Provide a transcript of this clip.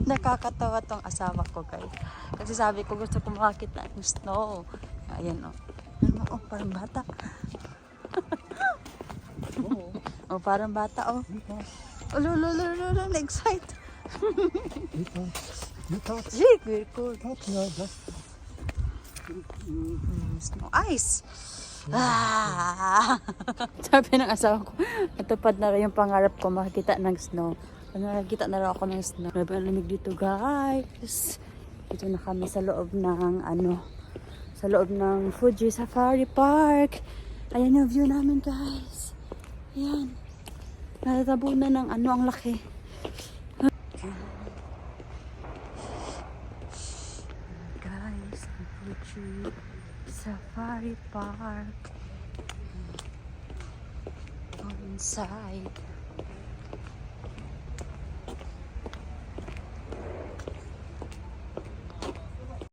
Nakakatawa tong asawa ko, guys. Kasi sabi ko gusto ko makakita ng snow. Ayan, oh. Ano, oh, parang bata. Oh, parang bata, oh. Oh, lolo, na-excite. Jake, very cool. Snow ice. Ah! Sabi ng asawa ko, natupad na rin yung pangarap ko makikita ng snow. Nakikita na rin ako ng snow. Grabe ang lamig dito, guys. Dito na kami sa loob ng sa loob ng Fuji Safari Park. Ayan yung view namin, guys. Ayan. Natatabunan ng ang laki. Guys, Fuji Safari Park. Go inside.